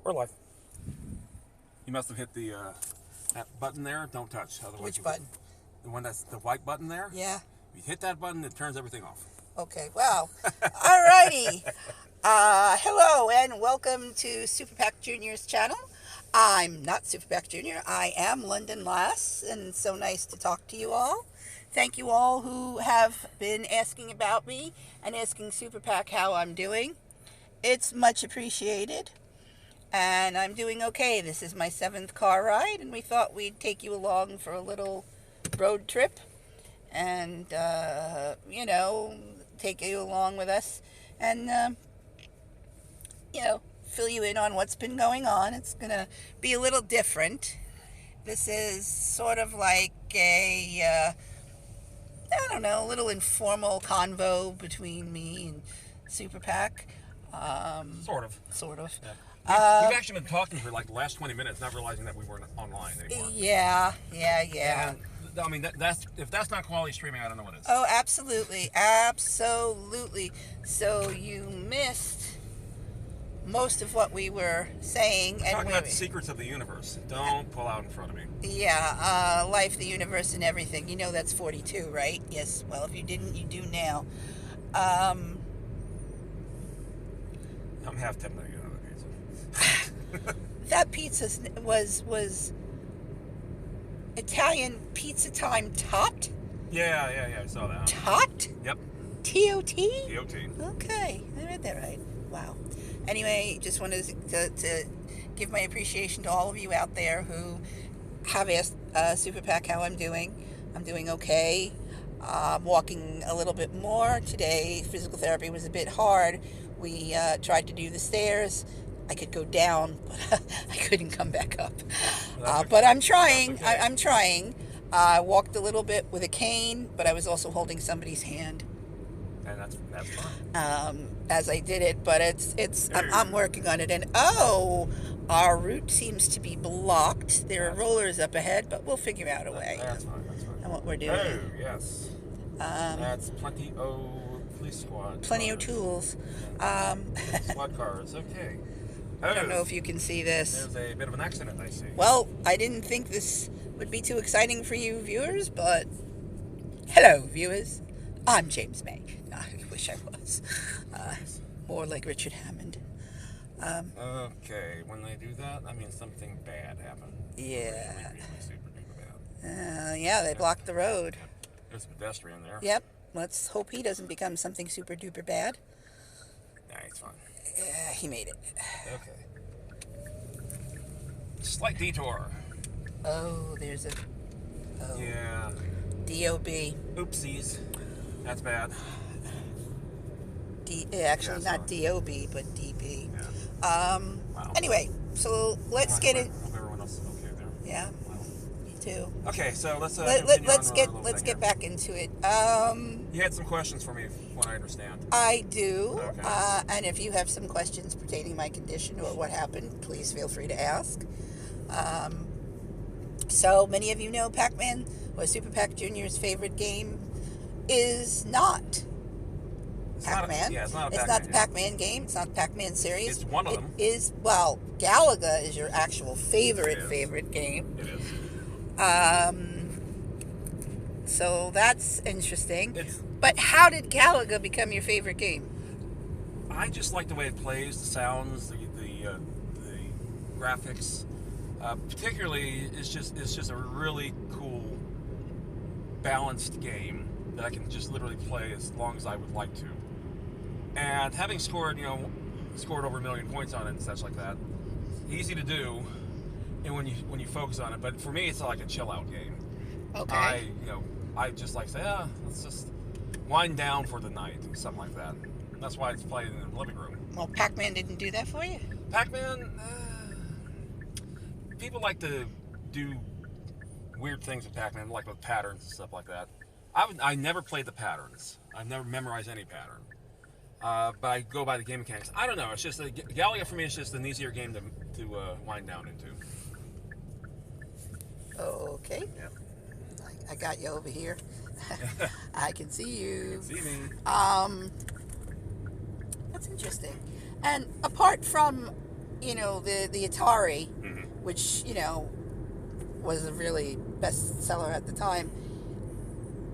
We're live. You must have hit the that button there. Don't touch. Otherwise, Which button? The one that's the white button there. Yeah. If you hit that button, it turns everything off. Okay. Wow. Alrighty. Hello and welcome to SuperPAC Junior's channel. I'm not SuperPAC Junior. I am London Lass, and so nice to talk to you all. Thank you all who have been asking about me and asking SuperPAC how I'm doing. It's much appreciated. And I'm doing okay. This is my 7th car ride, and we thought we'd take you along for a little road trip and, take you along with us and, fill you in on what's been going on. It's going to be a little different. This is sort of like a little informal convo between me and SuperPAC. Sort of. Yeah. We've actually been talking for like the last 20 minutes, not realizing that we weren't online anymore. Yeah. And, I mean, that's if that's not quality streaming, I don't know what is. Oh, absolutely. So you missed most of what we were saying. We're talking about the secrets of the universe. Don't pull out in front of me. Yeah, life, the universe, and everything. You know that's 42, right? Yes. Well, if you didn't, you do now. I'm half tempted to get another pizza. That pizza was Italian pizza time topped? Yeah, I saw that. Topped? Yep. T-O-T? T-O-T. Okay, I read that right. Wow. Anyway, just wanted to give my appreciation to all of you out there who have asked SuperPAC how I'm doing. I'm doing okay. Walking a little bit more. Today, physical therapy was a bit hard. We tried to do the stairs. I could go down, but I couldn't come back up. But I'm trying. Okay. I'm trying. I walked a little bit with a cane, but I was also holding somebody's hand. And that's fine. As I did it, but I'm working on it. And our route seems to be blocked. There are rollers up ahead, but we'll figure out a way. That's fine. And what we're doing. Oh, yes. That's plenty of police squad. Plenty of tools. Squad cars. Okay. I don't know if you can see this. There's a bit of an accident, I see. Well, I didn't think this would be too exciting for you viewers, but hello, viewers. I'm James May. I wish I was. More like Richard Hammond. Okay, when they do that, I mean something bad happened. Yeah. Really super duper bad. Yeah, they blocked the road. There's a pedestrian there. Yep. Let's hope he doesn't become something super duper bad. Nah, it's fine. Yeah, he made it. Okay. Slight detour. Oh, there's a... Oh. Yeah. D-O-B. Oopsies. That's bad. Actually, not D-O-B, but D-B. Yeah. Wow. Anyway, so let's get it. Hope everyone else is okay there. Yeah. Wow. Me too. Okay, so let's get back into it. You had some questions for me, from what I understand. I do. Okay. And if you have some questions pertaining to my condition or what happened, please feel free to ask. So many of you know Pac-Man, or SuperPAC Junior's favorite game, is not Pac-Man. It's not the Pac-Man game. It's not the Pac-Man series. It's one of them. It is, well, Galaga is your actual favorite game. It is. So that's interesting. But how did Galaga become your favorite game? I just like the way it plays, the sounds, the graphics. Particularly, it's just a really cool, balanced game that I can just literally play as long as I would like to. And having scored over 1 million points on it and such like that, easy to do, and when you focus on it. But for me, it's like a chill out game. Okay. I just like to say, let's just wind down for the night, or something like that. That's why it's played in the living room. Well, Pac-Man didn't do that for you? Pac-Man, people like to do weird things with Pac-Man, like with patterns and stuff like that. I never played the patterns. I've never memorized any pattern. But I go by the game mechanics. I don't know. It's just Galaga for me is just an easier game to wind down into. Okay. Yeah. I got you over here. I can see you. See me. That's interesting. And apart from, the Atari, Mm-hmm. which, was a really bestseller at the time.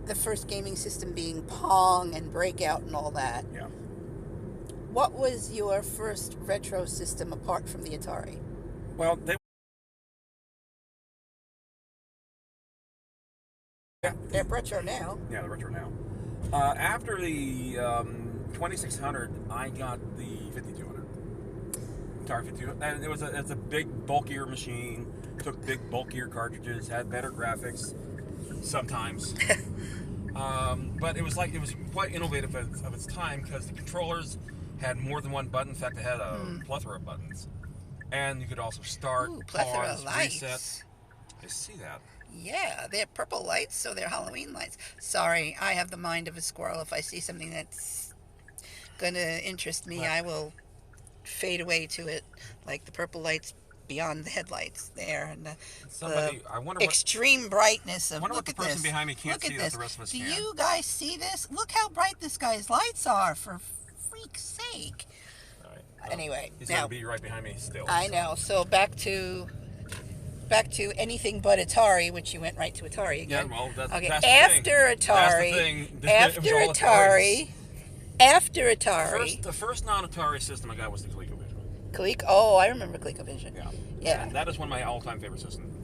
The first gaming system being Pong and Breakout and all that. Yeah. What was your first retro system apart from the Atari? Well, They're retro now. yeah, they're retro now. After the 2600, I got the 5200. Atari 5200. And it's a big, bulkier machine. Took big, bulkier cartridges. Had better graphics. Sometimes. But it was quite innovative of its time because the controllers had more than one button. In fact, it had a plethora of buttons, and you could also start, Plethora pause, of lights. reset. I see that. Yeah, they're purple lights, so they're Halloween lights. Sorry, I have the mind of a squirrel. If I see something that's going to interest me, I will fade away to it, like the purple lights beyond the headlights there, and I wonder extreme brightness of. I wonder what Look the at person this. behind me can't Look at see that this. the rest of us Do can. you guys see this? Look how bright this guy's lights are, for freak's sake. All right. Well, Anyway, he's now going to be right behind me still. I know. So back to anything but Atari, which you went right to Atari again. Yeah, well, that's okay. the After thing. Atari, That's the thing. after Atari. The first non-Atari system I got was the ColecoVision. Oh, I remember ColecoVision. Yeah. And that is one of my all-time favorite systems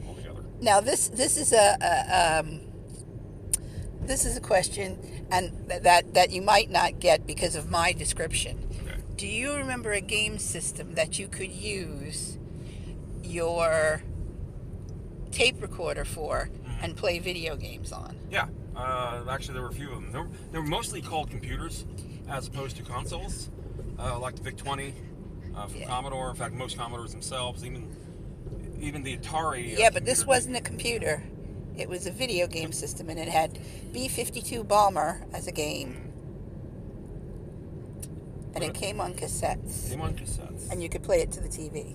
altogether. Now this is a question, and that you might not get because of my description. Okay. Do you remember a game system that you could use your tape recorder for and play video games on? Yeah. Actually, there were a few of them. They were mostly called computers as opposed to consoles, like the VIC-20 from Commodore. In fact, most Commodores themselves, even the Atari. Yeah, but this wasn't a computer. It was a video game system, and it had B-52 Bomber as a game. And it came on cassettes. And you could play it to the TV.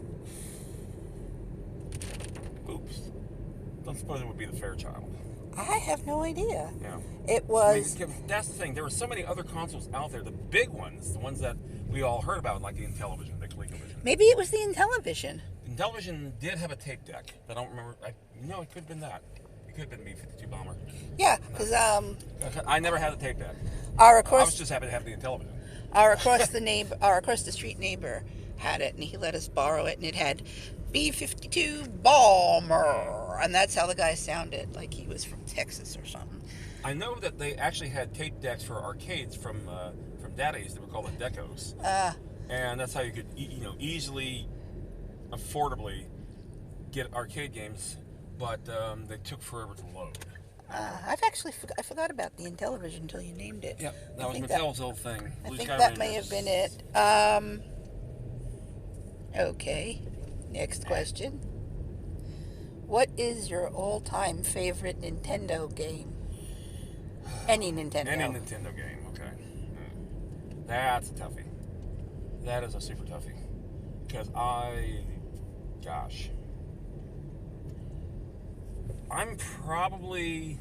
Oops. Don't suppose it would be the Fairchild. I have no idea. Yeah. It was... that's the thing. There were so many other consoles out there. The big ones, the ones that we all heard about, like the Intellivision, the ColecoVision. Maybe it was the Intellivision. Intellivision did have a tape deck. I don't remember. No, it could have been that. It could have been B-52 Bomber. Yeah, because... I never had a tape deck. I was just happy to have the Intellivision. Our across the street neighbor had it, and he let us borrow it, and it had B-52 Bomber, and that's how the guy sounded, like he was from Texas or something. I know that they actually had tape decks for arcades from Daddies. They were called the Decos, and that's how you could easily, affordably get arcade games, but they took forever to load. I forgot about the Intellivision until you named it. Yeah, that was Mattel's old thing. I think that may have been it. Okay, next question. What is your all-time favorite Nintendo game? Any Nintendo. Any Nintendo game, okay. That's a toughie. That is a super toughie. Because I'm probably...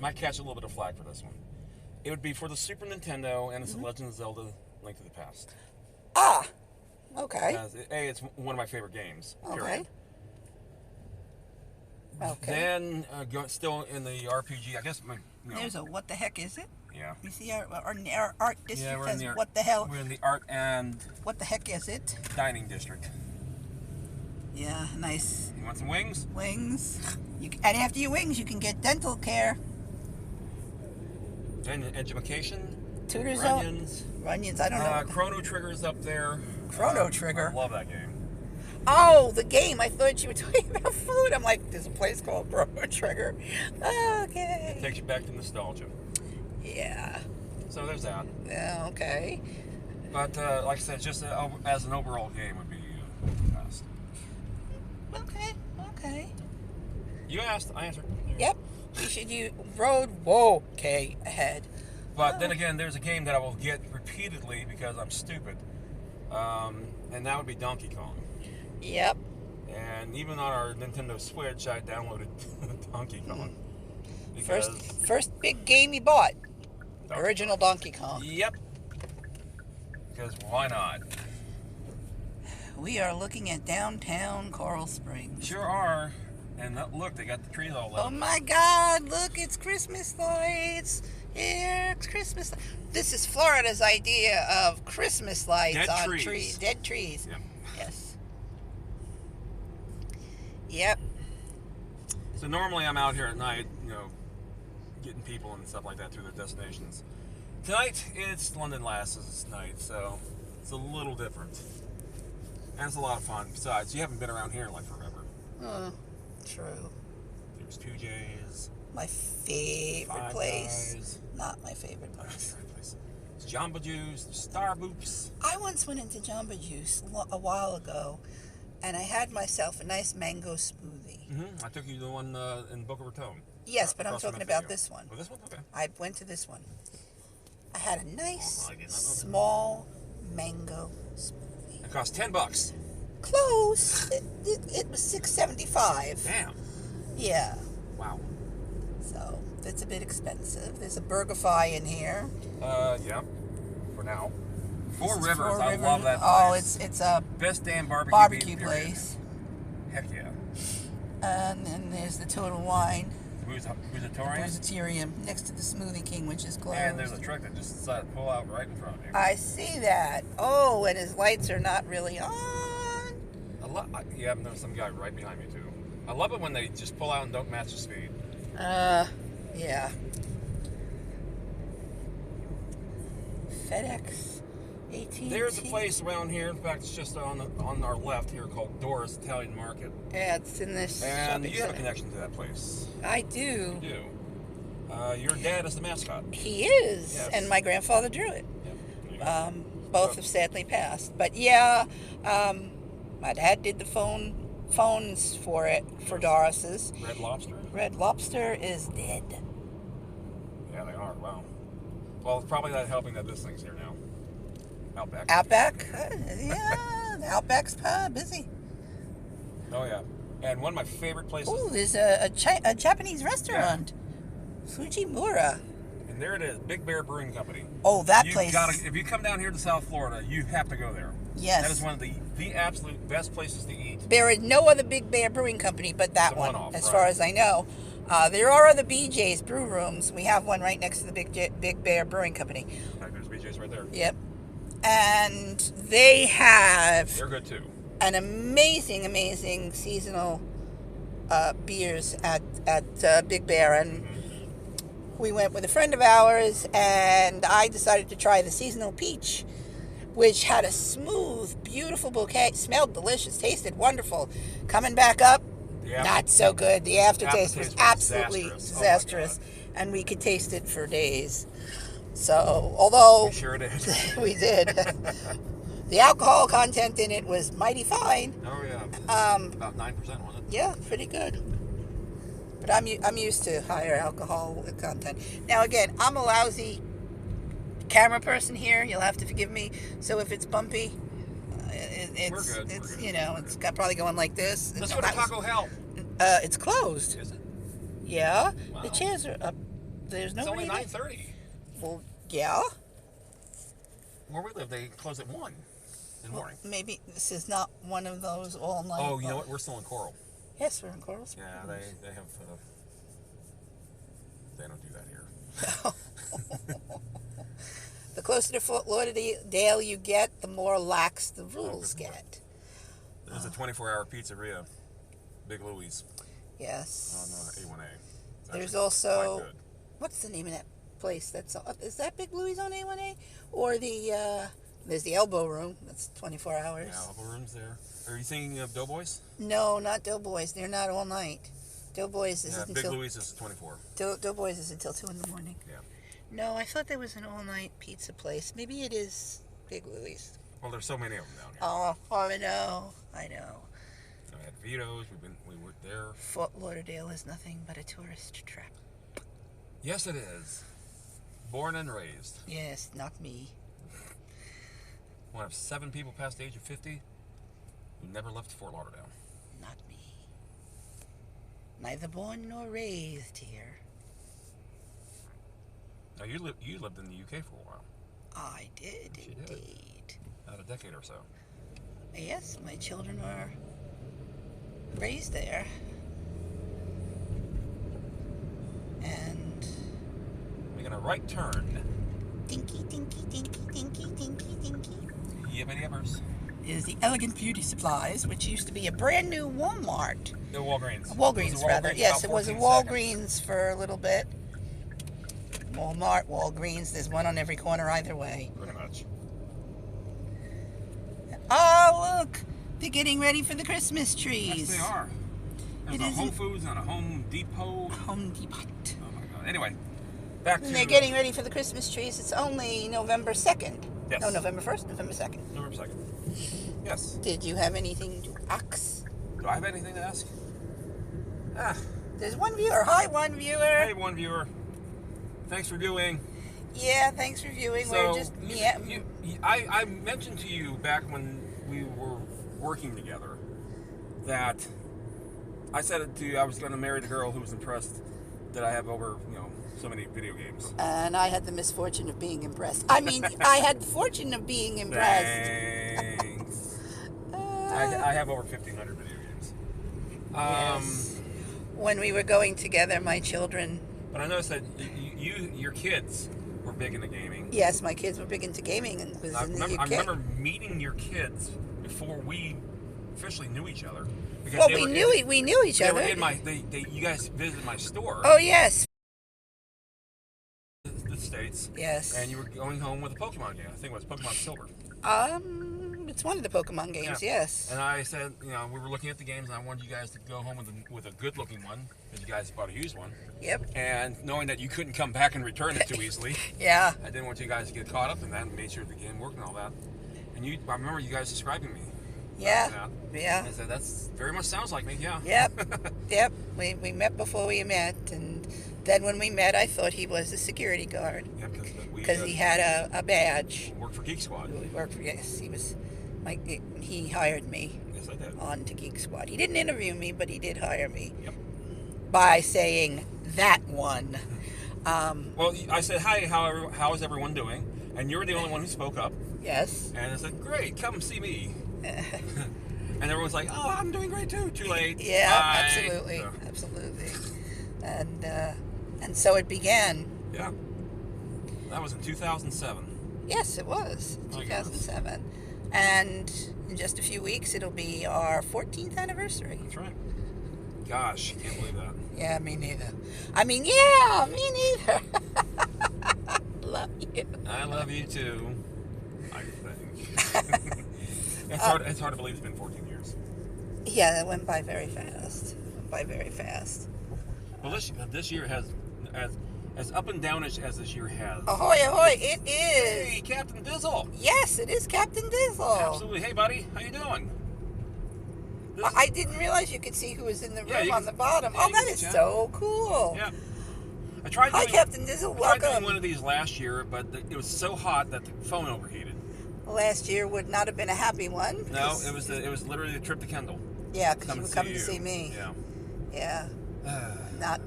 might catch a little bit of flack for this one. It would be for the Super Nintendo, and it's The Legend of Zelda: Link to the Past. Okay. It's one of my favorite games. Okay. Then, still in the RPG, I guess... There's a what the heck is it? Yeah. You see our art district says the what the hell? We're in the art and... What the heck is it? Dining district. Yeah, nice. You want some wings? Wings. And after your wings, you can get dental care. And education. Tutor's Runyons. Runyons, I don't know. Chrono Trigger's up there. Chrono Trigger? I love that game. Oh, the game. I thought you were talking about food. I'm like, there's a place called Chrono Trigger. Okay. It takes you back to nostalgia. Yeah. So there's that. Yeah, okay. But, like I said, just as an overall game would be best. Okay. You asked, I answered. Yep. We should use road. Whoa. Okay, ahead. But then again, there's a game that I will get repeatedly because I'm stupid. And that would be Donkey Kong. Yep. And even on our Nintendo Switch, I downloaded Donkey Kong. First big game you bought. Original Donkey Kong. Yep. Because why not? we are looking at downtown Coral Springs. Sure are. And look, they got the trees all lit. Oh my God, look, it's Christmas lights. Here, it's Christmas. This is Florida's idea of Christmas lights Dead on trees. trees. Dead trees. Yep. Yes. Yep. So normally I'm out here at night, getting people and stuff like that through their destinations. Tonight, it's London Lass's night, so it's a little different. And it's a lot of fun. Besides, you haven't been around here in like forever. True. There's 2J's. My favorite Five place. Guys. Not my favorite place. It's Jamba Juice. There's Starbucks. I once went into Jamba Juice a while ago, and I had myself a nice mango smoothie. I took you to the one in Boca Raton. Yes, but I'm Across from talking the about Faygo. this one. Oh, this one? Okay. I went to this one. I had a nice, I did not know that. small mango smoothie. It cost $10. Close. It was $6.75. Damn. Yeah. Wow. So it's a bit expensive. There's a BurgerFi in here. Yeah. For now. Four This is Rivers. Four I Rivers. love that Oh, place. it's a Best damn barbecue beef, period. place. Heck yeah. And then there's the Total Wine. Who's a Torian? Presbyterian next to the Smoothie King, which is closed. And there's a truck that just decided to pull out right in front of you. I see that. Oh, and his lights are not really on. Yeah, there's some guy right behind me too. I love it when they just pull out and don't match the speed. Yeah. FedEx, AT&T. There's a place around here. In fact, it's just on our left here called Doris Italian Market. Yeah, it's in this And shopping you have a center. connection to that place. I do. You do. Your dad is the mascot. He is, Yes. and my grandfather drew it. Yeah. Both have sadly passed. But yeah, my dad did the phones for it, for Doris's. Red Lobster? Red Lobster is dead. Yeah, they are. Wow. Well, it's probably not helping that this thing's here now. Outback. Outback? Yeah, the Outback's busy. Oh, yeah. And one of my favorite places. Oh, there's a Japanese restaurant. Fujimura. And there it is, Big Bear Brewing Company. Oh, that You've place. if you come down here to South Florida, you have to go there. Yes. That is one of the absolute best places to eat. There is no other Big Bear Brewing Company but that The one, one-off, as right. far as I know. There are other BJ's brew rooms. We have one right next to the Big Bear Brewing Company. Like, there's BJ's right there. Yep. And they have They're good too. an amazing seasonal beers at Big Bear. And we went with a friend of ours, and I decided to try the seasonal peach, which had a smooth, beautiful bouquet. Smelled delicious, tasted wonderful. Coming back up, Yeah. not so good. The aftertaste was was absolutely disastrous. Oh, my disastrous, and we could taste it for days. So, although We sure did. we did, the alcohol content in it was mighty fine. Oh yeah. About 9%, wasn't it? Yeah, pretty good. But I'm used to higher alcohol content. Now again, I'm a lousy camera person here. You'll have to forgive me. So if it's bumpy, it's We're good. it's We're good. you know it's probably going like this. Let's No, go to that was- Taco Hell. It's closed. Is it? Yeah, Wow. the chairs are up. There's It's nobody only there. 9:30. Well, yeah. Where we live, they close at 1 in the morning. Maybe this is not one of those all night. Oh, you know what? We're still in Coral. Yes, we're in Coral Springs. Yeah, they have. They don't do that here. The closer to Fort Lauderdale you get, the more lax the rules good point. get. There's a 24-hour pizzeria, Big Louie's, Yes. on A1A. It's There's actually also, quite good. what's the name of that place? Is that Big Louie's on A1A? Or there's the Elbow Room. That's 24 hours. Yeah, all the rooms there. Are you thinking of Doughboys? No, not Doughboys. They're not all night. Doughboys is Yeah, Big until Louie's is 24. Doughboys is until 2 in the morning. Yeah. No, I thought there was an all-night pizza place. Maybe it is Big Louie's. Well, there's so many of them down here. Oh, I know. We had Vito's. We were there. Fort Lauderdale is nothing but a tourist trap. Yes, it is. Born and raised. Yes, not me. One of 7 people past the age of 50 who never left Fort Lauderdale. Not me. Neither born nor raised here. Now you lived in the UK for a while, I did Yes, you did. indeed. about a decade or so. Yes, my children were raised there. And Making a right turn. dinky, dinky, dinky, dinky, dinky, dinky. Yippity yippers. Is the Elegant Beauty Supplies, which used to be a brand new Walmart. No, Walgreens. Walgreens, rather. Yes, it was a 14 Walgreens seconds. for a little bit. Walmart, Walgreens, there's one on every corner either way. Pretty much. Oh, look! They're getting ready for the Christmas trees. Yes, they are. There's It a is Whole Foods and a Home Depot. Home Depot. Oh my God. Anyway, back to... And they're getting ready for the Christmas trees. It's only November 2nd. Yes. No, November 1st, November 2nd. November 2nd. Yes. Did you have anything to ask? Do I have anything to ask? Ah. There's one viewer. Hi, one viewer. Hey, one viewer. Thanks for viewing. Yeah, thanks for viewing. So, We're just... Yeah. I mentioned to you back when we were working together that I said to you I was going to marry the girl who was impressed that I have over, so many video games. And I had the misfortune of being impressed. I mean, I had the fortune of being impressed. Thanks. I have over 1,500 video games. Yes. When we were going together, my children... But I noticed that your kids were big into gaming. Yes, my kids were big into gaming and was in the UK. I remember meeting your kids before we officially knew each other. Because Well, we knew each other. They were in you guys visited my store. Oh, yes. The States. Yes. And you were going home with a Pokemon game. I think it was Pokemon Silver. It's one of the Pokemon games, Yeah. yes. And I said, we were looking at the games, and I wanted you guys to go home with a good-looking one, because you guys bought a used one. Yep. And knowing that you couldn't come back and return it too easily, Yeah. I didn't want you guys to get caught up in that and made sure the game worked and all that. And I remember you guys describing me. Yeah. Yeah. I said, that's very much sounds like me, yeah. Yep. Yep. We met before we met, and then when we met, I thought he was a security guard. Yeah, Because he had a badge. Worked for Geek Squad. We worked for, yes, he was... he hired me Yes, I did. on to Geek Squad. He didn't interview me, but he did hire me. Yep. By saying that one. Well, I said, hi, how is everyone doing? And you were the only one who spoke up. Yes. And I said, great, come see me. And everyone's like, oh, I'm doing great too. Too late. Yeah, Bye. absolutely. So, Absolutely. And so it began. yeah. That was in 2007. Yes, it was. Oh, 2007. And in just a few weeks, it'll be our 14th anniversary. That's right. Gosh, can't believe that. Yeah, me neither. I mean, yeah, me neither. Love you. I love you too. I think. It's hard to believe it's been 14 years. Yeah, it went by very fast. Well, this year has as up and downish as this year has. Ahoy, ahoy, it is. Hey, Captain Dizzle. Yes, it is Captain Dizzle. Absolutely. Hey, buddy, how you doing? I didn't realize you could see who was in the room Yeah, on the bottom. yeah, Oh, you that can is chat. so cool. Yeah. I tried Hi, doing, Captain Dizzle. I tried doing Welcome. one of these last year, but it was so hot that the phone overheated. Last year would not have been a happy one. No, it was literally a trip to Kendall. Yeah, because you were and coming to see me. Yeah. Yeah.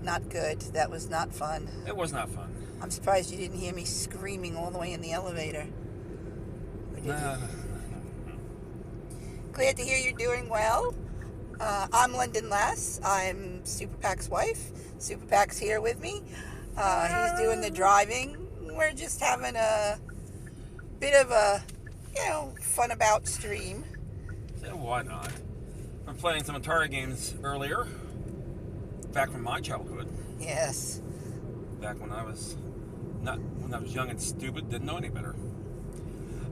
Not good. That was not fun. It was not fun. I'm surprised you didn't hear me screaming all the way in the elevator. Or did you? Glad to hear you're doing well. I'm London Lass. I'm SuperPAC's wife. SuperPAC's here with me. He's doing the driving. We're just having a bit of a, fun about stream. So why not? I'm playing some Atari games earlier, back from my childhood. Yes. Back when I was young and stupid, didn't know any better.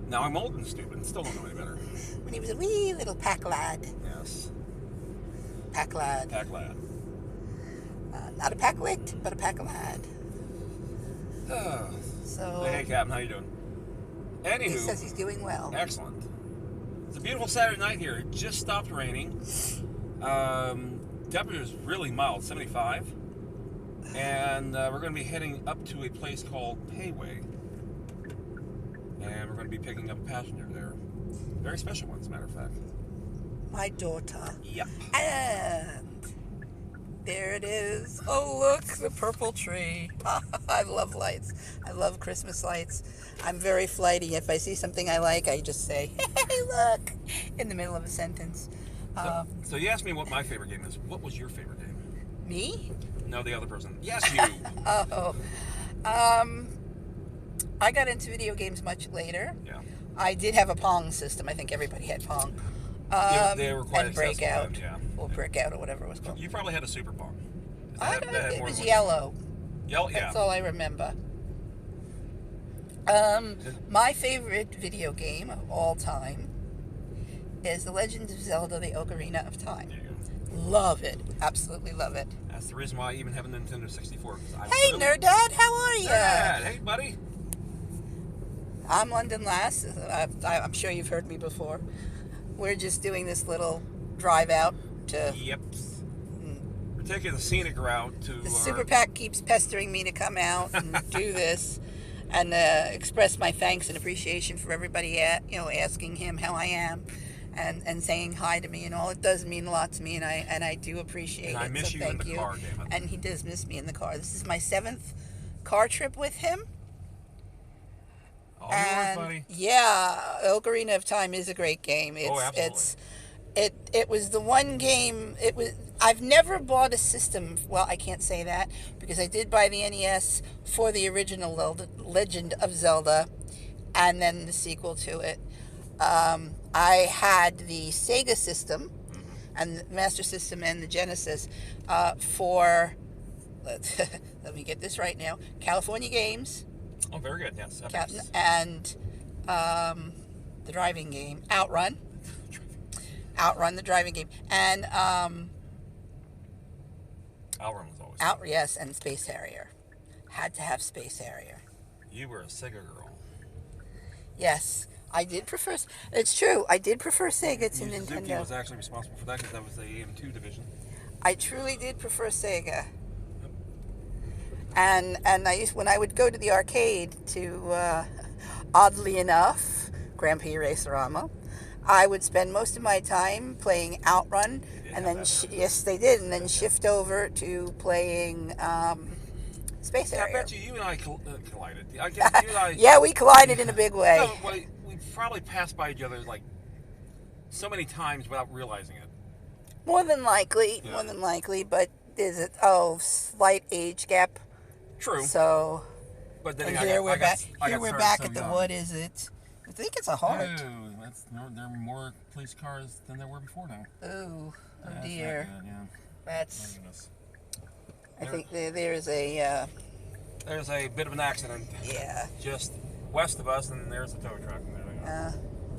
Now I'm old and stupid and still don't know any better. When he was a wee little pack lad. Yes. Pack lad. Pack lad. Not a pack-licked, but a pack lad. So Hey, Captain, how you doing? Anywho, he says he's doing well. excellent. It's a beautiful Saturday night here. It just stopped raining. Temperature is really mild, 75. And we're going to be heading up to a place called Payway. And we're going to be picking up a passenger there. Very special one, as a matter of fact. My daughter. Yep. And There it is. Oh, look, the purple tree. I love lights. I love Christmas lights. I'm very flighty. If I see something I like, I just say, hey, look, in the middle of a sentence. So you asked me what my favorite game is. What was your favorite game? Me? No, the other person. Yes, you. Oh. I got into video games much later. Yeah. I did have a Pong system. I think everybody had Pong. They were quite and Breakout. accessible then, yeah. Or Breakout, or whatever it was called. You probably had a Super Pong. It was yellow. Yellow, yeah. That's all I remember. My favorite video game of all time is The Legend of Zelda: The Ocarina of Time. There you go. Love it. Absolutely love it. That's the reason why I even have a Nintendo 64. Hey, Nerd Dad, how are you? Dad, hey, buddy. I'm London Lass. I'm sure you've heard me before. We're just doing this little drive out to... Yep. We're taking the scenic route to... The SuperPAC keeps pestering me to come out and do this and express my thanks and appreciation for everybody asking him how I am and saying hi to me and all. It does mean a lot to me, and I do appreciate it. I miss you in the car, damn it. And he does miss me in the car. This is my 7th car trip with him. All yours, buddy. Yeah, Ocarina of Time is a great game. Absolutely. It was the one game. I've never bought a system. Well, I can't say that because I did buy the NES for the original Legend of Zelda, and then the sequel to it. I had the Sega system, and the Master System, and the Genesis for. Let me get this right now. California Games. Oh, very good. Yes. And the driving game, Outrun, the driving game, and Outrun was always. Yes, and Space Harrier. Had to have Space Harrier. You were a Sega girl. Yes, I did prefer. It's true. I did prefer Sega to Nintendo. Suzuki was actually responsible for that because that was the AM2 division. I truly did prefer Sega. And when I would go to the arcade to, oddly enough, Grand Prix Racerama, I would spend most of my time playing Outrun, and then yes, they did, and then shift over to playing Space Harrier. I bet you and I collided. I guess you and I. Yeah, we collided in a big way. No, well, we probably passed by each other like so many times without realizing it. More than likely, but is it? Oh, slight age gap. True. So, but then here we're back at the young. What is it? I think it's a heart. Oh, there are more police cars than there were before now. Oh dear. Not good, yeah. That's. I think there's a. There's a bit of an accident. Yeah. Just west of us, and there's a tow truck.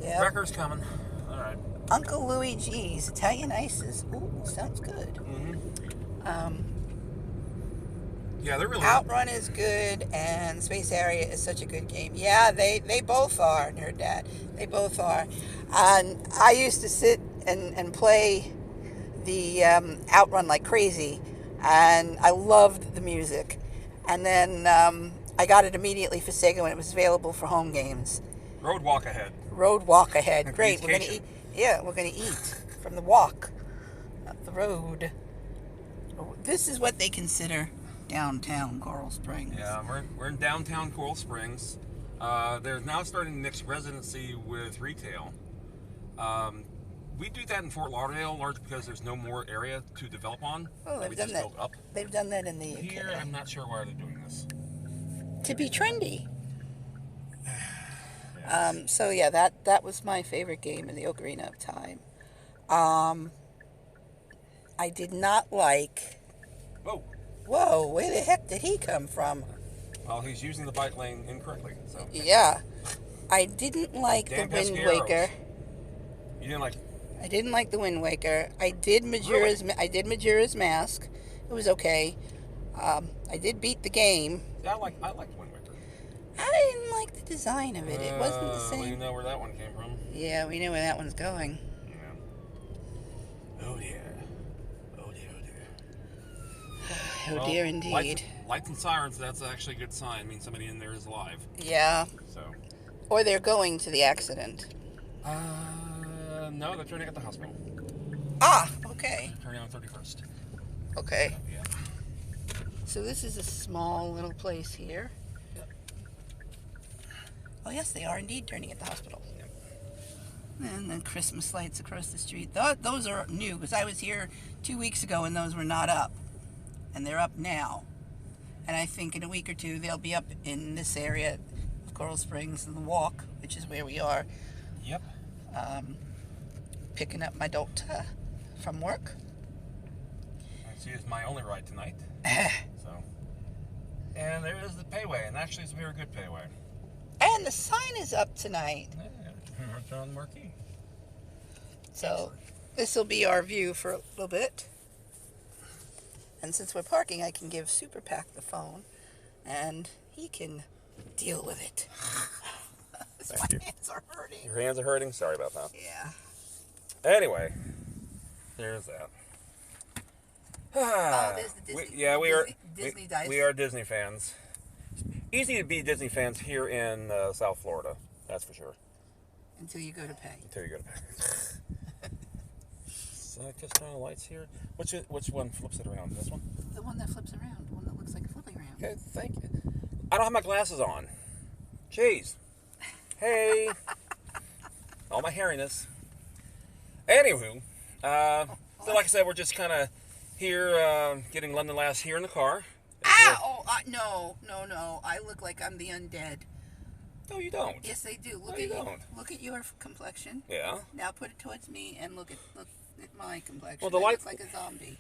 Yeah. Wrecker's coming. All right. Uncle Luigi's Italian Ices. Ooh, sounds good. Mm-hmm. Yeah, they're really. Outrun is good, and Space Harrier is such a good game. Yeah, they both are, Nerd Dad. They both are. And I used to sit and play the Outrun like crazy, and I loved the music. And then I got it immediately for Sega when it was available for home games. Road Walk Ahead. Great. We're gonna eat. Yeah, we're gonna eat from the walk, not the road. This is what they consider downtown Coral Springs. Yeah, we're in downtown Coral Springs. They're now starting to mix residency with retail. We do that in Fort Lauderdale, largely because there's no more area to develop on. Oh, they've done that. Up. They've done that in the UK. Here, I'm not sure why they're doing this. To be trendy. Yes. So yeah, that was my favorite game in the Ocarina of Time. I did not like. Whoa, where the heck did he come from? Well, he's using the bike lane incorrectly. So. Yeah. I didn't like the Wind Waker. You didn't like it? I didn't like the Wind Waker. I did Majora's Mask. It was okay. I did beat the game. Yeah, I liked Wind Waker. I didn't like the design of it. It wasn't the same. We know where that one came from. Yeah, we know where that one's going. Yeah. Oh dear. Oh dear, indeed. Lights and sirens, that's actually a good sign. It means somebody in there is alive. Yeah. So. Or they're going to the accident. No, they're turning at the hospital. Ah, okay. Turning on 31st. Okay. Yeah. So this is a small little place here. Yep. Oh yes, they are indeed turning at the hospital. Yep. And then Christmas lights across the street. Those are new because I was here 2 weeks ago and those were not up. And they're up now. And I think in a week or two they'll be up in this area of Coral Springs and the Walk, which is where we are, Yep. picking up my daughter from work. She is my only ride tonight. So, and there is the payway, and actually it's a very good payway. And the sign is up tonight. Yeah, on the marquee. So this will be our view for a little bit. And since we're parking, I can give SuperPAC the phone, and he can deal with it. My hands are hurting. Your hands are hurting? Sorry about that. Yeah. Anyway, there's that. Oh, there's the Disney. Disney dice. We are Disney fans. Easy to be Disney fans here in South Florida, that's for sure. Until you go to pay. Until you go to pay. So I just turn on the lights here. Which one flips it around? This one? The one that flips around. The one that looks like a flipping around. Okay, thank you. I don't have my glasses on. Jeez. Hey. All my hairiness. Anywho, so like I said, we're just kind of here getting London Lass here in the car. Ow! No. I look like I'm the undead. No, you don't. Yes, I do. Look No, at you don't. Look at your complexion. Yeah. Now put it towards me and look at my complexion. Well, the I light- look like a zombie.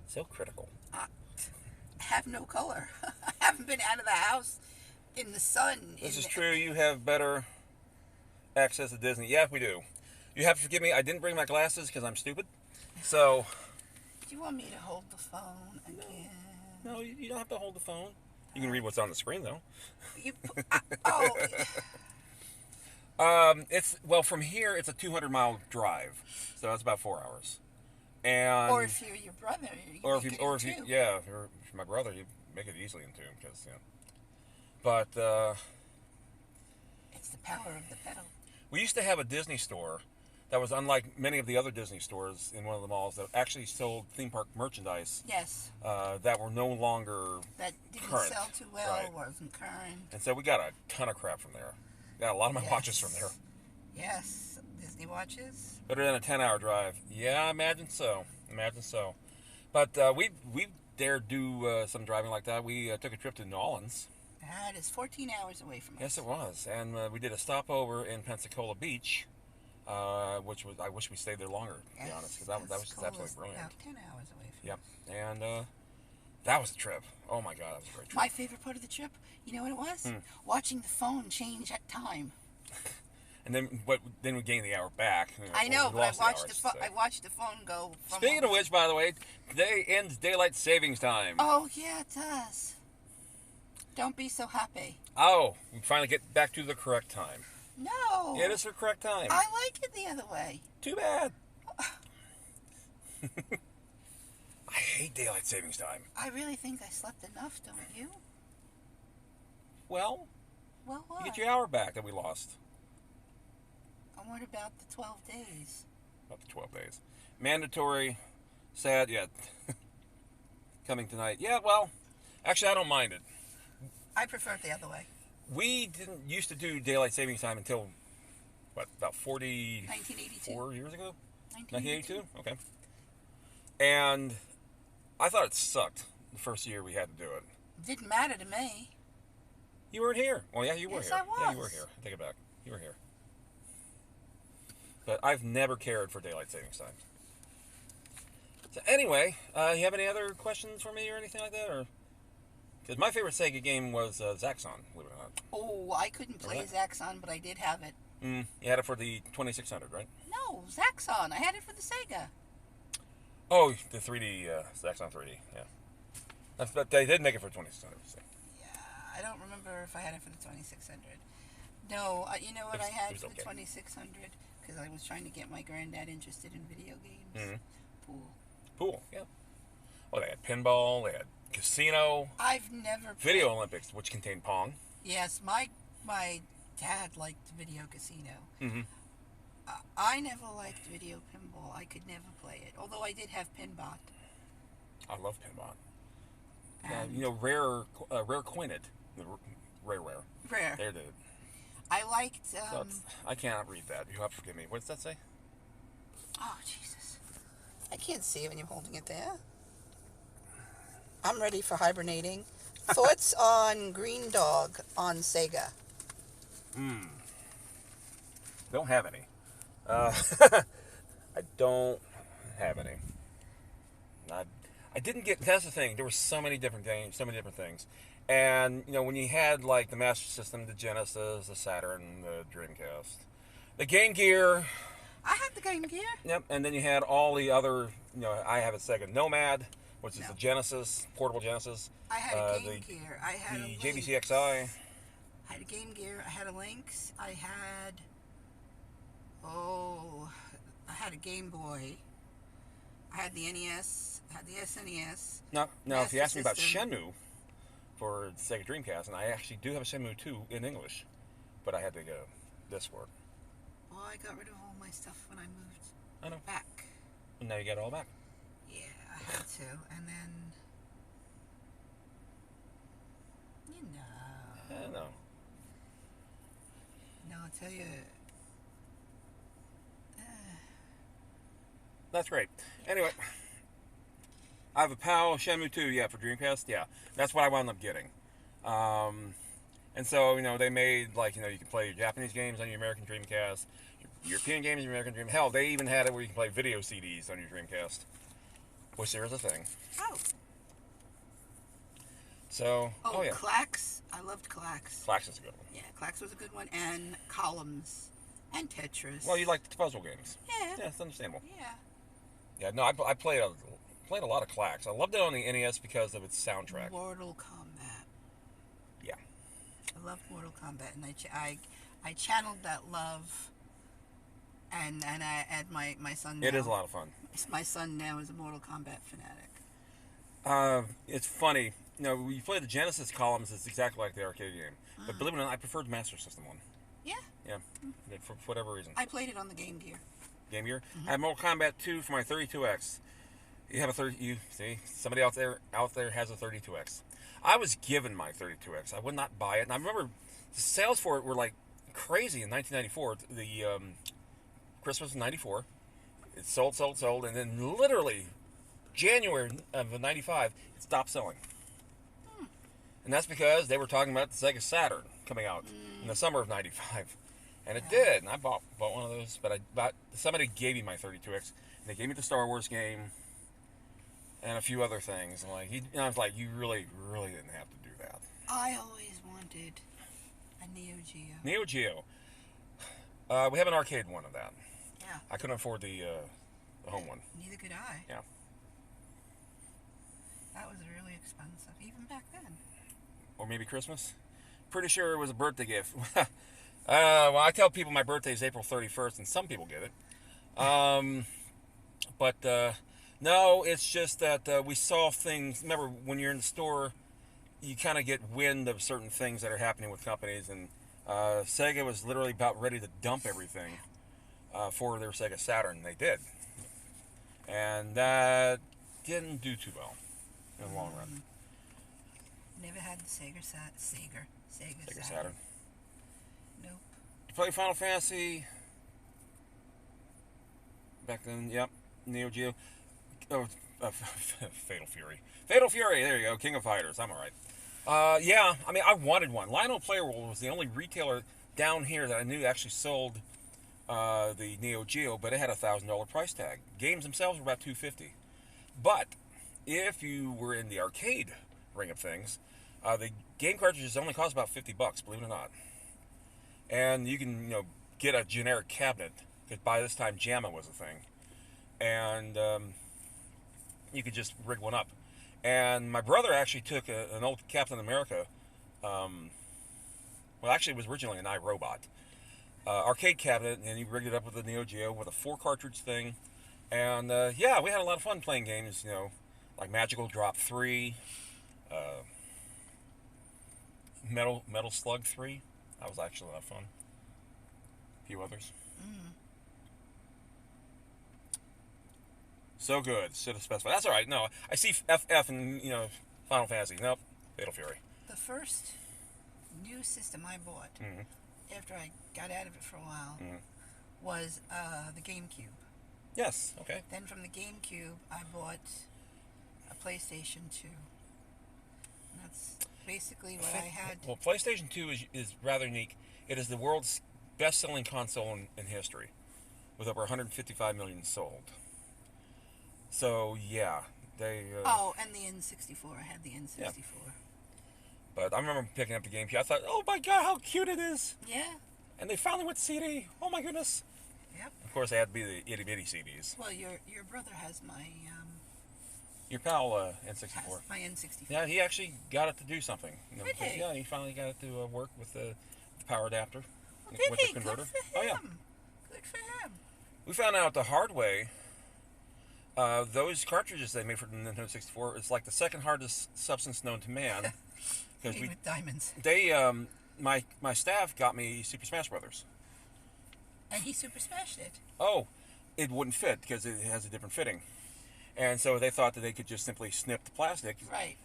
So critical. I have no color. I haven't been out of the house in the sun. This is true. You have better access to Disney. Yeah, we do. You have to forgive me. I didn't bring my glasses because I'm stupid. So. Do you want me to hold the phone again? No, you don't have to hold the phone. You can read what's on the screen, though. Well, from here it's a 200-mile drive, so that's about 4 hours. And or if you're your brother, if you're my brother, you make it easily in two, because But it's the power of the pedal. We used to have a Disney store that was unlike many of the other Disney stores in one of the malls that actually sold theme park merchandise. Yes. That were no longer that didn't current. Sell too well, Right. Wasn't current. And so we got a ton of crap from there. Got a lot of my watches from there. Yes, Disney watches. Better than a 10-hour drive. Yeah, I imagine so. But we dared do some driving like that. We took a trip to New Orleans. That is 14 hours away from us. Yes, it was. And we did a stopover in Pensacola Beach, which was, I wish we stayed there longer, to be honest, because that was just absolutely brilliant. About 10 hours away from us. Yep. And that was a trip. Oh, my God, that was a great trip. My favorite part of the trip, you know what it was? Watching the phone change at time. And then we gained the hour back. I know, but I watched the phone go. Speaking of which, by the way, today ends daylight savings time. Oh yeah, it does. Don't be so happy. Oh, we finally get back to the correct time. No. Yeah, it is the correct time. I like it the other way. Too bad. I hate daylight savings time. I really think I slept enough, don't you? Well, what? You get your hour back that we lost. And what about the 12 days? About the 12 days. Mandatory, sad, yeah. Coming tonight. Yeah, well, actually, I don't mind it. I prefer it the other way. We didn't used to do daylight savings time until, about 1982. 4 years ago? 1982? Okay. And I thought it sucked the first year we had to do it. Didn't matter to me. You weren't here. Well, yeah, you were yes, here. I was. Yeah, you were here. I take it back. You were here. But I've never cared for daylight savings time. So anyway, you have any other questions for me or anything like that? Or because my favorite Sega game was Zaxxon, believe it or not. Oh, I couldn't play Zaxxon, but I did have it. You had it for the 2600, right? No, Zaxxon. I had it for the Sega. Oh, the 3D, Zaxxon 3D, yeah. But they did make it for 2600. So. Yeah, I don't remember if I had it for the 2600. No, you know what I had for the 2600? Because I was trying to get my granddad interested in video games. Pool, yeah. Well, they had pinball, they had casino. I've never Video Olympics, which contained Pong. Yes, my dad liked video casino. I never liked video pinball. I could never play it. Although I did have Pinbot. I love Pinbot. And Rare Coined. Rare. Rare. There it is. I liked. So I cannot read that. You have to forgive me. What does that say? Oh, Jesus. I can't see it when you're holding it there. I'm ready for hibernating. Thoughts on Green Dog on Sega? Don't have any. I don't have any. I didn't get. That's the thing. There were so many different games, so many different things, and when you had like the Master System, the Genesis, the Saturn, the Dreamcast, the Game Gear. I had the Game Gear. Yep, and then you had all the other. I have a Sega Nomad, which is the Genesis, portable Genesis. I had a Game Gear. I had the a Lynx. JVC XI. I had a Game Gear. I had a Lynx. I had a Game Boy. I had the NES. I had the SNES. Now, if you ask me about System. Shenmue for Sega Dreamcast, and I actually do have a Shenmue 2 in English, but I had to go Discord. Well, I got rid of all my stuff when I moved I know. back. And now you got it all back. Yeah, I had to. And then, I know. no, I'll tell you. That's great. Anyway, I have a PAL Shenmue 2, for Dreamcast, That's what I wound up getting. And so, they made, you can play your Japanese games on your American Dreamcast, your European games on your American Dreamcast. Hell, they even had it where you can play video CDs on your Dreamcast, which there is a thing. Oh. So, yeah. Klax. I loved Klax. Klax is a good one. Yeah, Klax was a good one. And Columns. And Tetris. Well, you like the puzzle games. Yeah. Yeah, it's understandable. Yeah. Yeah, no, I played a lot of Klax. I loved it on the NES because of its soundtrack. Mortal Kombat. Yeah. I loved Mortal Kombat, and I channeled that love, and I had my son. It is a lot of fun. My son now is a Mortal Kombat fanatic. It's funny. When you play the Genesis Columns, it's exactly like the arcade game. But believe it or not, I preferred the Master System one. Yeah. Yeah, for whatever reason. I played it on the Game Gear. Game Gear. I have Mortal Kombat 2 for my 32X. You have a you see, somebody out there has a 32X. I was given my 32X. I would not buy it, and I remember the sales for it were like crazy in 1994. The Christmas of '94, it sold, and then literally January of '95, it stopped selling. And that's because they were talking about the Sega Saturn coming out in the summer of '95. And it did, and I bought one of those, but somebody gave me my 32X, and they gave me the Star Wars game, and a few other things. And I was like, you really, really didn't have to do that. I always wanted a Neo Geo. Neo Geo. We have an arcade one of that. Yeah. I couldn't afford the home one. Neither could I. Yeah. That was really expensive, even back then. Or maybe Christmas. Pretty sure it was a birthday gift. Well, I tell people my birthday is April 31st, and some people get it. But no, it's just that we saw things. Remember, when you're in the store, you kind of get wind of certain things that are happening with companies, and Sega was literally about ready to dump everything for their Sega Saturn. They did. And that didn't do too well in the long run. Never had the Sega Saturn. Nope. You play Final Fantasy back then? Yep. Neo Geo. Oh, Fatal Fury. There you go. King of Fighters. I'm all right. Yeah. I mean, I wanted one. Lionel Player World was the only retailer down here that I knew actually sold the Neo Geo, but it had a $1,000 price tag. Games themselves were about $250. But if you were in the arcade ring of things, the game cartridges only cost about $50, believe it or not. And you can, get a generic cabinet, because by this time JAMA was a thing. And you could just rig one up. And my brother actually took an old Captain America, actually it was originally an iRobot, arcade cabinet, and he rigged it up with a Neo Geo with a 4-cartridge thing. And yeah, we had a lot of fun playing games, like Magical Drop 3, Metal Slug 3. That was actually a lot of fun. A few others. So good. Should have specified. That's all right. No, I see FF and Final Fantasy. Nope. Fatal Fury. The first new system I bought Mm-hmm. after I got out of it for a while Mm-hmm. was the GameCube. Yes. Okay. Then from the GameCube, I bought a PlayStation 2. And that's basically what I had. Well, PlayStation 2 is rather unique. It is the world's best-selling console in history, with over 155 million sold. So yeah, they. Oh, and the N64. I had the N64. Yeah. But I remember picking up the GameCube. I thought, oh my god, how cute it is! Yeah. And they finally went CD. Oh my goodness! Yep. Of course, they had to be the itty bitty CDs. Well, your brother has my Your pal N64. has my N64. Yeah, he actually got it to do something. Did because, he? Yeah, he finally got it to work with the power adapter. Well, did with he? the converter. Good for him. Oh yeah. Good for him. We found out the hard way. Those cartridges they made for the Nintendo 64 is like the second hardest substance known to man. Made with diamonds. They my staff got me Super Smash Brothers. And he super smashed it. Oh, it wouldn't fit because it has a different fitting, and so they thought that they could just simply snip the plastic. Right.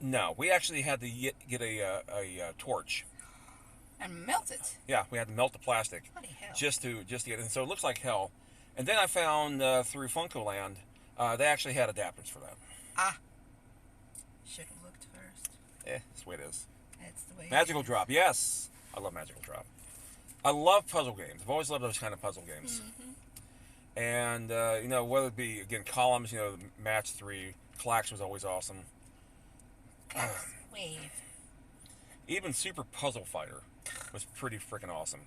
No, we actually had to get a torch. And melt it. Yeah, we had to melt the plastic Bloody hell. just to get it. And so it looks like hell. And then I found through Funko Land, they actually had adapters for that. Ah. Should have looked first. That's the way it is. That's the way. Magical Drop, yes, I love Magical Drop. I love puzzle games. I've always loved those kind of puzzle games. Mm-hmm. And whether it be again columns, the Match 3, Clax was always awesome. Wave. Even Super Puzzle Fighter was pretty freaking awesome.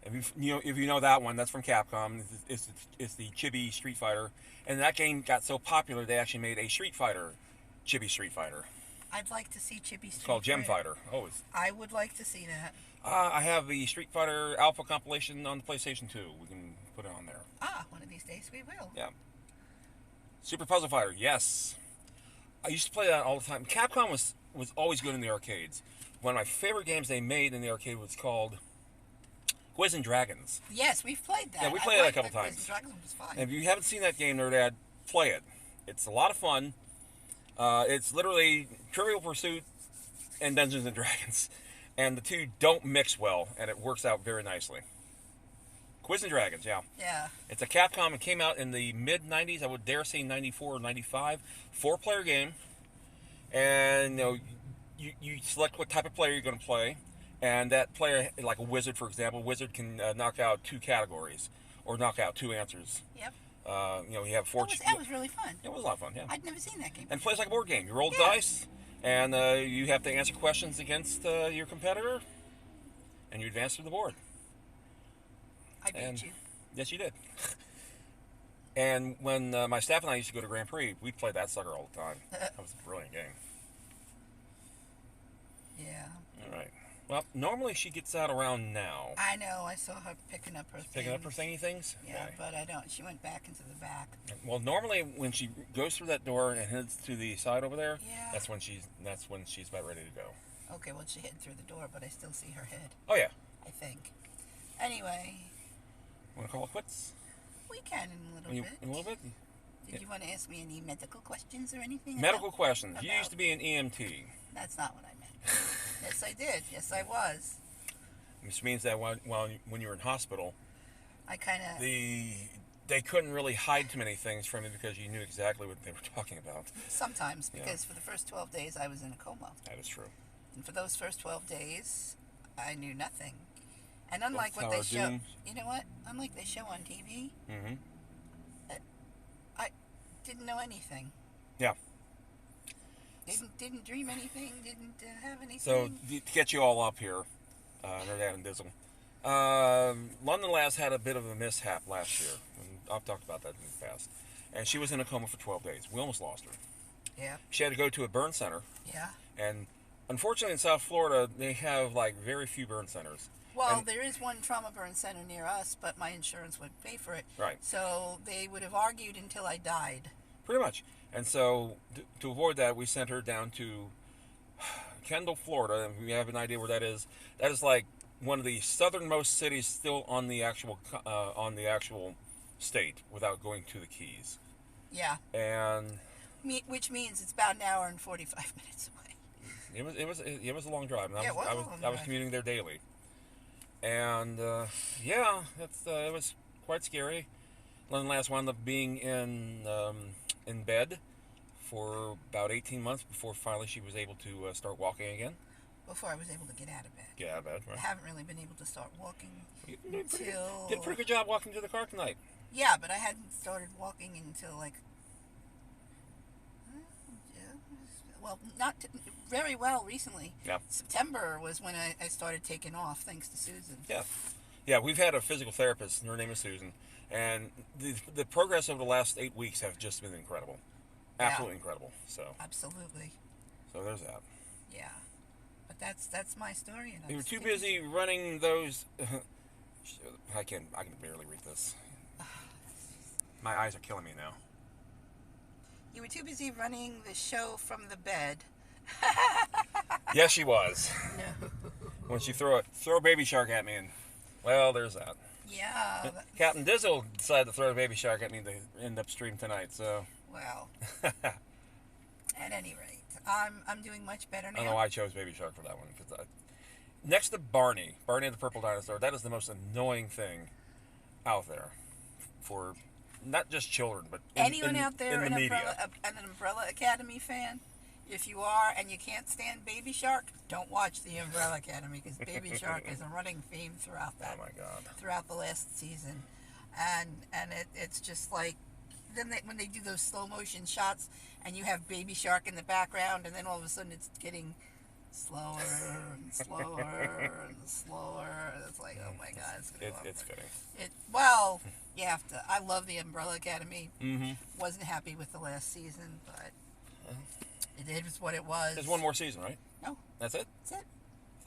If you know that one, that's from Capcom. It's the Chibi Street Fighter, and that game got so popular they actually made a Street Fighter, Chibi Street Fighter. I'd like to see Chibi Street It's called Gem Fighter. Oh, I would like to see that. I have the Street Fighter Alpha compilation on the PlayStation 2. We can put it on there. Ah, one of these days we will. Yeah. Super Puzzle Fighter, yes. I used to play that all the time. Capcom was always good in the arcades. One of my favorite games they made in the arcade was called Quiz and Dragons. Yes, we've played that. Yeah, we played that a couple Quiz times. and Dragons was fun. And if you haven't seen that game, Nerdad, play it. It's a lot of fun. It's literally Trivial Pursuit and Dungeons and Dragons. And the two don't mix well, and it works out very nicely. Quiz and Dragons, yeah. Yeah. It's a Capcom. It came out in the mid-90s. I would dare say 94 or 95. 4-player game. And, you select what type of player you're going to play. And that player, like a wizard, for example, wizard can knock out 2 categories. Or knock out 2 answers. Yep. You have 4... That was really fun. It was a lot of fun, yeah. I'd never seen that game. And it plays like a board game. You roll Yeah. dice, and you have to answer questions against your competitor, and you advance through the board. I beat you. Yes, you did. And when my staff and I used to go to Grand Prix, we'd play that sucker all the time. That was a brilliant game. Yeah. All right. Well, normally she gets out around now. I know. I saw her picking up her things. Picking up her thingy things? Yeah, Okay. but I don't. She went back into the back. Well, normally when she goes through that door and heads to the side over there, Yeah. that's when she's about ready to go. Okay, well, she hid through the door, but I still see her head, Oh yeah. I think. Anyway, Want to call it quits? we can in a little bit. In a little bit? Did you want to ask me any medical questions or anything? Medical about- questions. You about- used to be an EMT. That's not what I meant. Yes, I did. Yes, I was. Which means that when you were in hospital, I kind of... they couldn't really hide too many things from you because you knew exactly what they were talking about. Sometimes, Yeah. because for the first 12 days, I was in a coma. That is true. And for those first 12 days, I knew nothing. And unlike Tower what they of show... Doom. You know what? Unlike they show on TV, Mm-hmm. I didn't know anything. Yeah. Didn't dream anything. Didn't have anything. So to get you all up here, Nerdad and Dizzle, London Lass had a bit of a mishap last year. And I've talked about that in the past. And she was in a coma for 12 days. We almost lost her. Yeah. She had to go to a burn center. Yeah. And unfortunately in South Florida, they have like very few burn centers. Well, And- there is one trauma burn center near us, but my insurance would pay for it. Right. So they would have argued until I died. Pretty much. And so, to avoid that, we sent her down to Kendall, Florida, and we have an idea where that is. That is like one of the southernmost cities still on the actual state, without going to the Keys. Yeah. And Which means it's about an hour and 45 minutes away. it was a long drive. And Yeah, it was a long I was drive. commuting there daily, and yeah, it was quite scary. Len Lass wound up being in bed for about 18 months before finally she was able to start walking again. Before I was able to get out of bed. Get out of bed, I right? haven't really been able to start walking You until... did a pretty good job walking to the car tonight. Yeah, but I hadn't started walking until like... Well, very well recently. Yeah. September was when I started taking off, thanks to Susan. Yeah. Yeah, we've had a physical therapist, and her name is Susan, and the progress over the last 8 weeks have just been incredible. Absolutely incredible. So. Absolutely. So there's that. Yeah. But that's my story. And You were too busy running those. I can barely read this. My eyes are killing me now. You were too busy running the show from the bed. Yes, she was. No. When she throw a baby shark at me, and well, there's that. Yeah. Captain Dizzle decided to throw a baby shark at me to end up stream tonight. So. Well. At any rate, I'm doing much better now. I know I chose Baby Shark for that one because next to Barney the Purple Dinosaur, that is the most annoying thing out there for not just children, but anyone out there in the media. An Umbrella Academy fan. If you are and you can't stand Baby Shark, don't watch the Umbrella Academy because Baby Shark is a running theme throughout that. Oh my God! Throughout the last season, and it's just like then when they do those slow motion shots and you have Baby Shark in the background, and then all of a sudden it's getting slower and slower and slower. It's like, oh my God, it's fitting. Well, you have to. I love the Umbrella Academy. Mm-hmm. Wasn't happy with the last season, but it is what it was. There's one more season, right? No. That's it? That's it.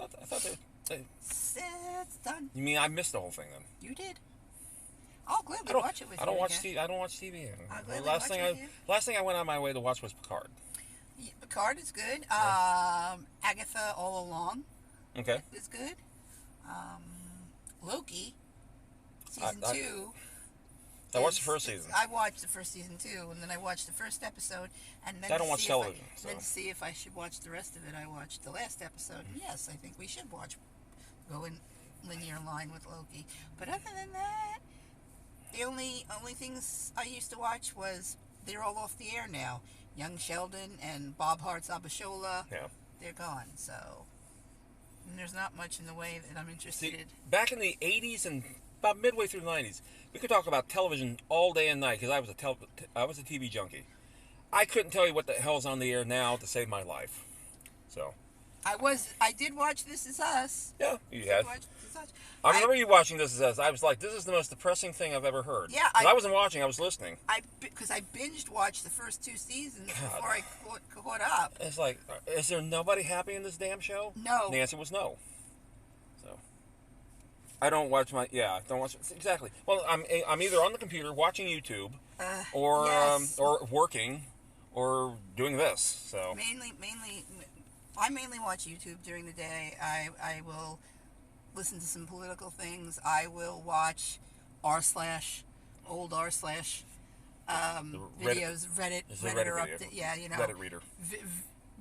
I thought It's done. You mean I missed the whole thing then? You did. I'll gladly watch it with you. I don't watch TV. I'll gladly Last watch thing it with you. Last thing I went on my way to watch was Picard. Yeah, Picard is good. Agatha All Along. Okay. Is good. Loki. Season 2. I watched the first season. I watched the first season too, and then I watched the first episode, and then I don't watch television. Then to see if I should watch the rest of it, I watched the last episode. Yes, I think we should go in linear line with Loki. But other than that, the only things I used to watch was they're all off the air now. Young Sheldon and Bob Hart's Abishola. Yeah. They're gone. So and there's not much in the way that I'm interested in. Back in the 80s and about midway through the 90s, we could talk about television all day and night because I was a TV junkie. I couldn't tell you what the hell's on the air now to save my life. So. I did watch This Is Us. Yeah, you had. I I remember you watching This Is Us. I was like, this is the most depressing thing I've ever heard. Yeah, I wasn't watching, I was listening. Because I binged watched the first 2 seasons before I caught up. It's like, is there nobody happy in this damn show? No. And the answer was no. So, I don't watch exactly. Well, I'm either on the computer watching YouTube, or yes. Or working, or doing this. So I mainly watch YouTube during the day. I will listen to some political things. I will watch old videos, Redditor update. Yeah, Reddit reader.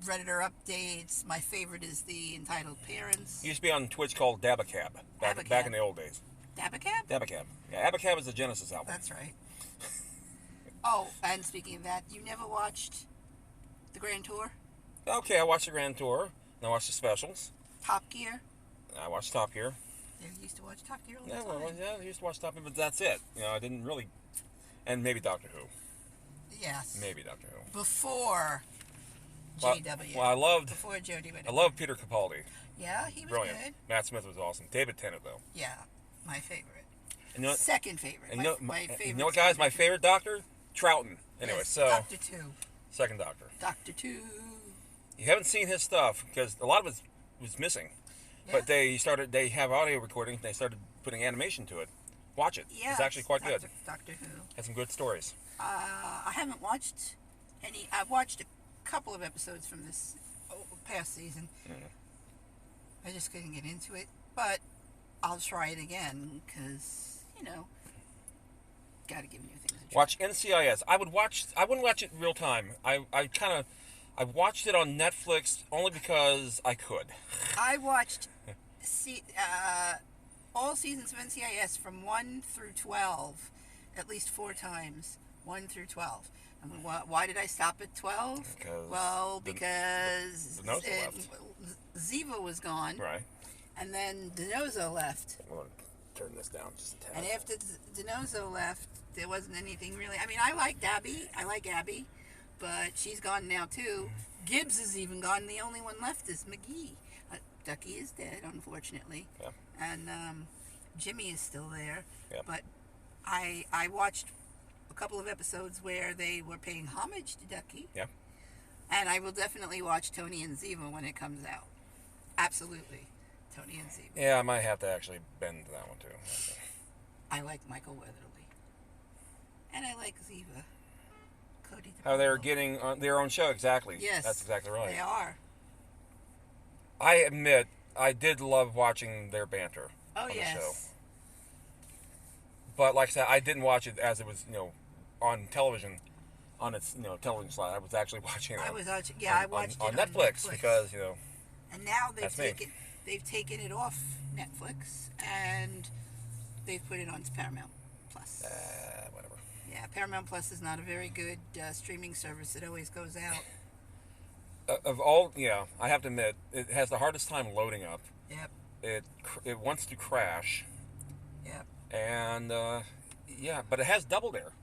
Redditor updates. My favorite is the entitled Parents. It used to be on Twitch called Dabacab back in the old days. Dabacab? Dabacab. Yeah, Abacab is the Genesis album. That's right. Oh, and speaking of that, you never watched the Grand Tour? Okay, I watched the Grand Tour. And I watched the specials. Top Gear? I watched Top Gear. You used to watch Top Gear all the time. I used to watch Top Gear, but that's it. I didn't really... And maybe Doctor Who. Yes. Maybe Doctor Who. Before JW. Well, I loved... Before JW. I loved Peter Capaldi. Yeah, he was Brilliant. good. Matt Smith was awesome. David Tennant, though. Yeah, my favorite. And Second favorite. My favorite. You know what, guys? My favorite Doctor? Troughton. Anyway, yes, so... Doctor 2. Second Doctor. Doctor 2. You haven't seen his stuff, because a lot of it was missing. Yeah. But they have audio recordings, and they started putting animation to it. Watch it. Yes, it's actually quite good. Doctor Who. Has some good stories. I haven't watched any. I've watched a couple of episodes from this past season. Mm-hmm. I just couldn't get into it, but I'll try it again because got to give new things a try. Watch NCIS. I wouldn't watch it real time. I watched it on Netflix only because I could. I watched all seasons of NCIS from 1 through 12 at least 4 times. 1 through 12. And why did I stop at 12? Because the Denozo left. Ziva was gone. Right. And then Denozo left. I'm going to turn this down just a tad. And after Denozo left, there wasn't anything really. I mean, I like Abby, but she's gone now too. Gibbs is even gone. The only one left is McGee. Ducky is dead, unfortunately. Yeah. And Jimmy is still there. Yeah. But I watched a couple of episodes where they were paying homage to Ducky. Yeah. And I will definitely watch Tony and Ziva when it comes out. Absolutely. Tony and Ziva. Yeah, I might have to actually bend to that one too. I like Michael Weatherly. And I like Ziva. Cody Oh, they're getting their own show, exactly. Yes. That's exactly right. They are. I admit, I did love watching their banter Oh, on the yes. show. But like I said, I didn't watch it as it was, on television, on its, television slide. I was actually watching it. I watched it on Netflix because, And now that's me. they've taken it off Netflix and they've put it on Paramount Plus. Whatever. Yeah, Paramount Plus is not a very good streaming service. It always goes out. I have to admit, it has the hardest time loading up. Yep. It wants to crash. Yep. And, but it has Double Dare.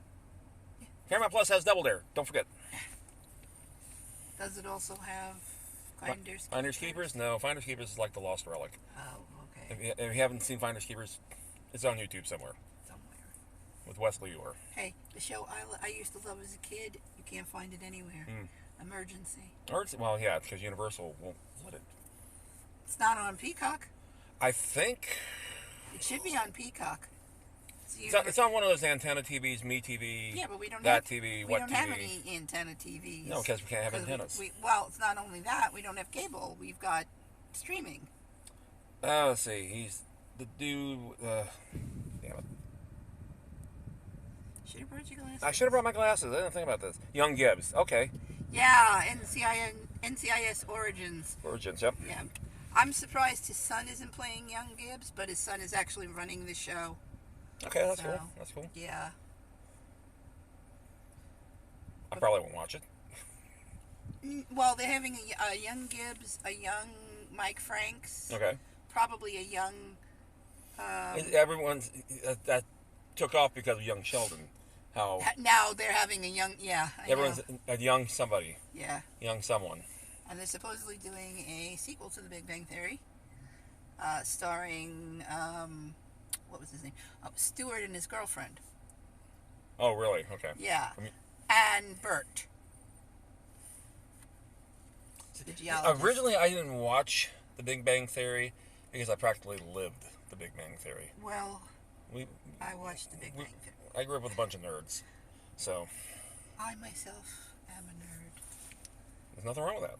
Yeah. Paramount Plus has Double Dare. Don't forget. Does it also have Finders Keepers? Finders Keepers? No, Finders Keepers is like the Lost Relic. Oh, okay. If you haven't seen Finders Keepers, it's on YouTube somewhere. With Wesley Orr. Hey, the show I used to love as a kid, you can't find it anywhere. Emergency. Well, yeah, because Universal won't let it. It's not on Peacock. I think it should be on Peacock. It's on one of those antenna TVs, Me TV. Yeah, but we don't that have TV. We What don't TV? have any antenna TVs. No, because we can't have antennas. Well, it's not only that we don't have cable. We've got streaming. Let's see. He's the dude. Damn it. Should have brought your glasses. I should have brought my glasses. I didn't think about this. Young Gibbs. Okay. Yeah, NCIS Origins. Origins. Yep. Yeah. I'm surprised his son isn't playing Young Gibbs, but his son is actually running the show. Okay, that's cool. That's cool. Yeah. I probably won't watch it. Well, they're having a young Gibbs, a young Mike Franks. Okay. Probably a young. Everyone's that took off because of young Sheldon. How now they're having a young everyone's a young somebody. Yeah. Young someone. And they're supposedly doing a sequel to The Big Bang Theory, starring what was his name? Stewart and his girlfriend. Oh, really? Okay. Yeah. And Bert. The geologist. Originally, I didn't watch The Big Bang Theory because I practically lived The Big Bang Theory. Well, I watched The Big Bang Theory. I grew up with a bunch of nerds, so. I myself am a nerd. There's nothing wrong with that.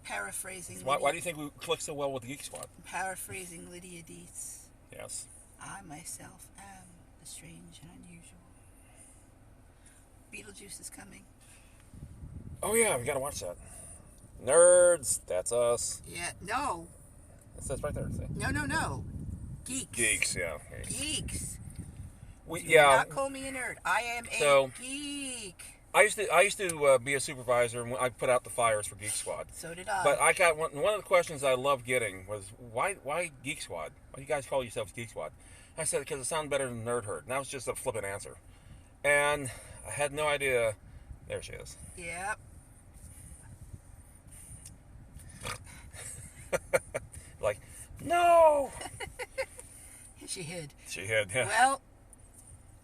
Paraphrasing. Why do you think we click so well with Geek Squad? Paraphrasing Lydia Dietz. Yes. I myself am the strange and unusual. Beetlejuice is coming. Oh yeah, we gotta watch that. Nerds, that's us. Yeah, no. It says right there. See? No. Geeks. Geeks, yeah. Geeks. Do yeah. not call me a nerd. I am a geek. I used to be a supervisor, and I put out the fires for Geek Squad. So did I. But I got one of the questions I loved getting was why Geek Squad? Why do you guys call yourselves Geek Squad? I said because it sounds better than Nerd Herd. And that was just a flippant answer, and I had no idea. There she is. Yep. Like, no. She hid. Yeah. Well,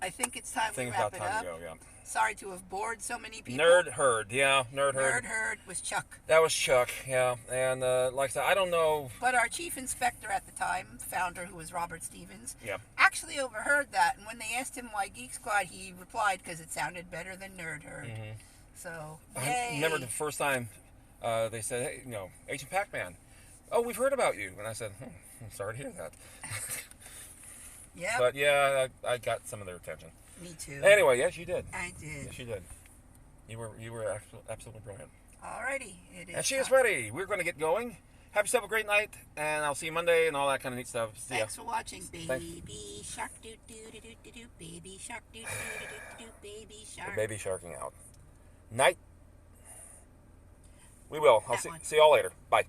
I think it's time we wrap it up. To go, yeah. Sorry to have bored so many people. Nerd Herd, yeah. Nerd Herd. Nerd Herd was Chuck. That was Chuck, yeah. And like I said, I don't know. But our chief inspector at the time, founder, who was Robert Stevens, yeah, actually overheard that. And when they asked him why Geek Squad, he replied because it sounded better than Nerd Herd. Mm-hmm. So, I remember the first time they said, hey, Agent Pac-Man. Oh, we've heard about you. And I said, I'm sorry to hear that. Yep. But yeah, I got some of their attention. Me too. Anyway, yes, you did. I did. Yes, you did. You were absolutely brilliant. Alrighty, it is. And she is ready. We're going to get going. Have yourself a great night, and I'll see you Monday and all that kind of neat stuff. See ya. Thanks for watching, Thanks. baby shark doo doo doo doo doo doo, baby shark doo doo doo doo doo, baby shark. We're baby sharking out. Night. We will. I'll That one. see y'all later. Bye.